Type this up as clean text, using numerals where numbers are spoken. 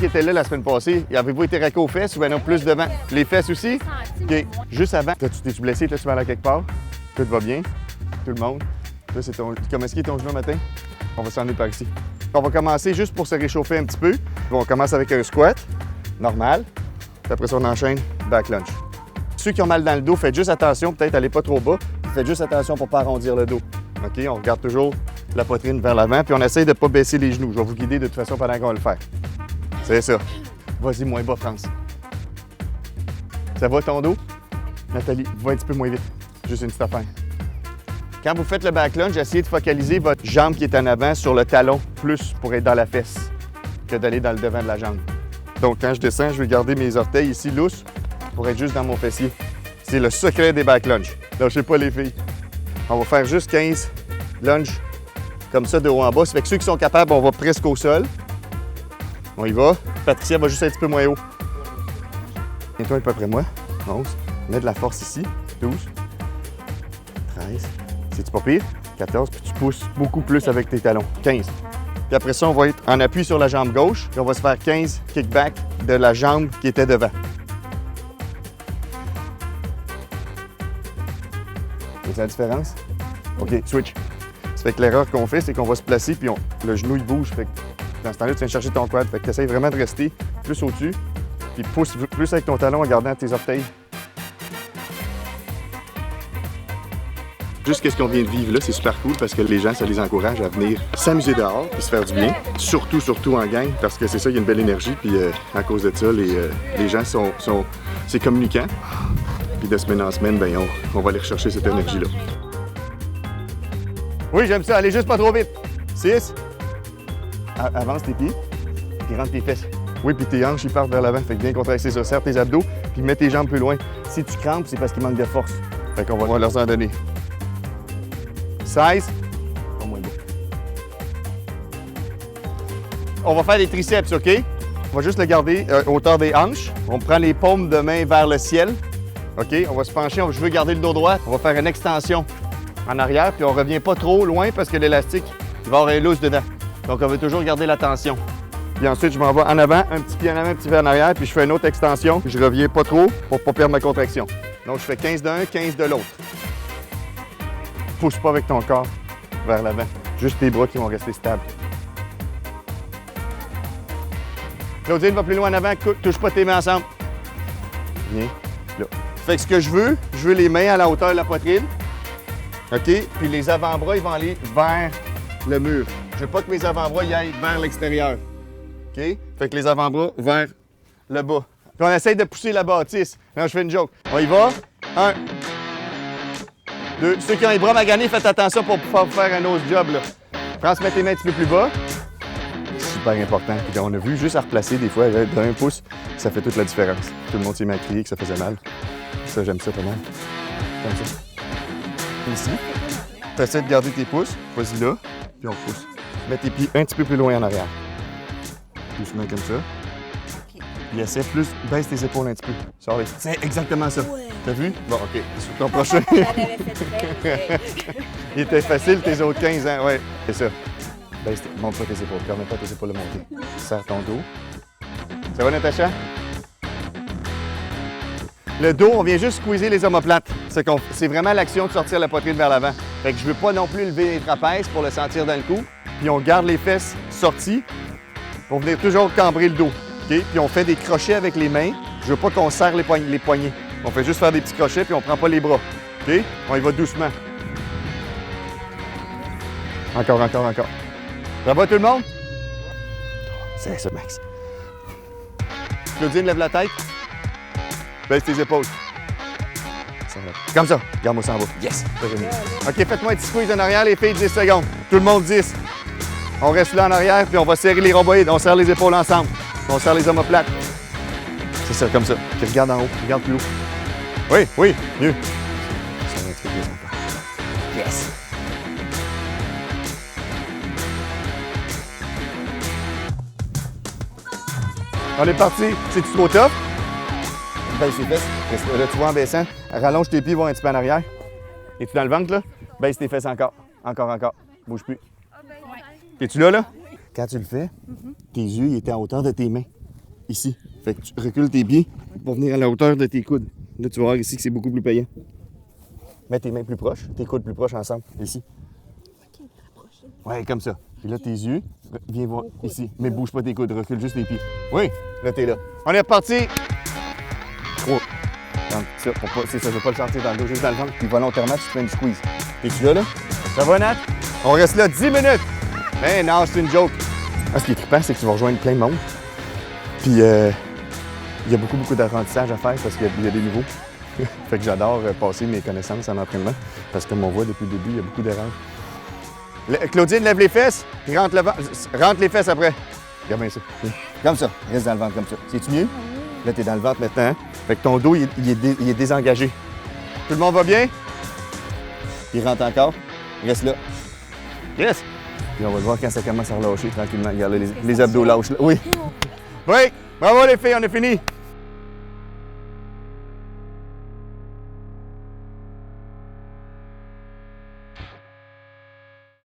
qui étaient là la semaine passée, avez-vous été raqué aux fesses ou bien non, plus devant? Les fesses aussi? OK. Juste avant, t'es-tu blessé? T'as-tu mal à quelque part? Tout va bien? Tout le monde? Là, c'est ton... Comment est-ce qu'il est ton genou le matin? On va s'en aller par ici. On va commencer juste pour se réchauffer un petit peu. On commence avec un squat, normal. Puis après ça, on enchaîne back lunge. Ceux qui ont mal dans le dos, faites juste attention, peut-être allez pas trop bas. Faites juste attention pour ne pas arrondir le dos. OK? On regarde toujours la poitrine vers l'avant, puis on essaye de ne pas baisser les genoux. Je vais vous guider de toute façon pendant qu'on va le faire. C'est ça. Vas-y, moins bas, France. Ça va ton dos? Nathalie, va un petit peu moins vite. Juste une petite affaire. Quand vous faites le back lunge, essayez de focaliser votre jambe qui est en avant sur le talon, plus pour être dans la fesse que d'aller dans le devant de la jambe. Donc, quand je descends, je vais garder mes orteils ici lousses pour être juste dans mon fessier. C'est le secret des back lunges. Lâchez pas les filles. On va faire juste 15 lunges comme ça de haut en bas. Ça fait que ceux qui sont capables, on va presque au sol. On y va. Patricia va juste un petit peu moins haut. Viens-toi à peu près moi. 11. Mets de la force ici. 12. 13. C'est-tu pas pire? 14. Puis tu pousses beaucoup plus avec tes talons. 15. Puis après ça, on va être en appui sur la jambe gauche. Puis on va se faire 15 kickbacks de la jambe qui était devant. C'est la différence? OK, switch. Ça fait que l'erreur qu'on fait, c'est qu'on va se placer puis le genou il bouge. Fait que dans ce temps-là, tu viens chercher ton quad. Fait que tu essaies vraiment de rester plus au-dessus. Puis pousse plus avec ton talon en gardant tes orteils. Juste ce qu'on vient de vivre là, c'est super cool parce que les gens, ça les encourage à venir s'amuser dehors et se faire du bien. Surtout en gang, parce que c'est ça, il y a une belle énergie. Puis à cause de ça, les gens c'est communicant. Puis de semaine en semaine, bien, on va aller rechercher cette énergie-là. Oui, j'aime ça. Allez juste pas trop vite. 6. Avance tes pieds, puis rentre tes fesses. Oui, puis tes hanches, ils partent vers l'avant. Fait que bien contracter ça. Serre tes abdos, puis mets tes jambes plus loin. Si tu crampes, c'est parce qu'il manque de force. Fait qu'on va leur en donner. 16. Pas moins beau. On va faire des triceps, OK? On va juste le garder hauteur des hanches. On prend les paumes de main vers le ciel. OK? On va se pencher. Je veux garder le dos droit. On va faire une extension en arrière, puis on revient pas trop loin parce que l'élastique, il va avoir un loose dedans. Donc, on veut toujours garder la tension. Puis ensuite, je m'en vais en avant, un petit pied en avant, un petit pied en arrière, puis je fais une autre extension. Puis je reviens pas trop pour pas perdre ma contraction. Donc, je fais 15 d'un, 15 de l'autre. Pousse pas avec ton corps vers l'avant. Juste tes bras qui vont rester stables. Claudine va plus loin en avant, touche pas tes mains ensemble. Viens, là. Fait que ce que je veux les mains à la hauteur de la poitrine. OK? Puis les avant-bras, ils vont aller vers le mur. Je veux pas que mes avant-bras y aillent vers l'extérieur. OK? Fait que les avant-bras vers le bas. Puis on essaye de pousser la bâtisse. Non, je fais une joke. On y va. 1, 2. Ceux qui ont les bras maganés, faites attention pour pouvoir faire un autre job, là. France, mets tes mains un petit peu plus bas. Super important. Puis on a vu juste à replacer des fois d'un pouce, ça fait toute la différence. Tout le monde s'est mis à crier que ça faisait mal. Ça, j'aime ça pas mal. Comme ça. Ici. Tu essaies de garder tes pouces. Vas-y là, puis on pousse. Mets tes pieds un petit peu plus loin en arrière. Doucement comme ça. Puis essaie plus, baisse tes épaules un petit peu. Sors-les. C'est exactement ça. Ouais. T'as vu? Bon, OK. Sur ton prochain. Il était facile, tes autres 15 ans. Ouais, c'est ça. Monte pas tes épaules. Permets pas tes épaules de monter. Serre ton dos. Ça va, Natacha? Le dos, on vient juste squeezer les omoplates. C'est vraiment l'action de sortir la poitrine vers l'avant. Fait que je veux pas non plus lever les trapèzes pour le sentir dans le cou. Puis on garde les fesses sorties pour venir toujours cambrer le dos. OK? Puis on fait des crochets avec les mains. Je veux pas qu'on serre les poignets. On fait juste faire des petits crochets puis on prend pas les bras. OK? On y va doucement. Encore. Ça va tout le monde? C'est ça, Max. Claudine, lève la tête. Baisse tes épaules. Comme ça. Regarde-moi ça en bas. Yes! OK, faites-moi un petit squeeze en arrière, les filles, 10 secondes. Tout le monde, 10. On reste là en arrière, puis on va serrer les rhomboïdes. On serre les épaules ensemble. On serre les omoplates. C'est ça, comme ça. Puis regarde en haut, regarde plus haut. Oui, mieux. Serre un petit peu plus encore. Yes! On est parti. C'est-tu trop tough? Baisse tes fesses. Là, tu vois en baissant. Rallonge tes pieds, va un petit peu en arrière. Es-tu dans le ventre, là? Baisse tes fesses encore. Encore. Bouge plus. Es-tu là? Quand tu le fais, tes yeux ils étaient à hauteur de tes mains. ici. Fait que tu recules tes pieds pour venir à la hauteur de tes coudes. Là, tu vas voir ici que c'est beaucoup plus payant. Mets tes mains plus proches, tes coudes plus proches ensemble, ici. Ouais, comme ça. Puis là, tes yeux, viens voir ici. Mais bouge pas tes coudes, recule juste tes pieds. Oui, là, t'es là. On est reparti. 3. Donc, ça, c'est ça, je veux pas le sentir dans le dos, juste dans le ventre. Puis volontairement, tu te fais une squeeze. Es-tu là, là? Ça va, Nat? On reste là 10 minutes. Mais non, c'est une joke. Ah, ce qui est trippant, c'est que tu vas rejoindre plein de monde. Puis, il y a beaucoup d'apprentissage à faire parce qu'il y a des niveaux. Fait que j'adore passer mes connaissances en entraînement parce que comme on voit depuis le début, il y a beaucoup d'erreurs. Claudine, lève les fesses, puis rentre les fesses après. Regarde bien ça. Comme ça, reste dans le ventre comme ça. C'est-tu mieux? Là, t'es dans le ventre maintenant. Hein? Fait que ton dos, il est désengagé. Tout le monde va bien? Il rentre encore. Reste là. Yes! Puis on va le voir quand ça commence à relâcher tranquillement. Regarde là, les abdos lâchent là. Oui. Oui! Bravo les filles, on a fini!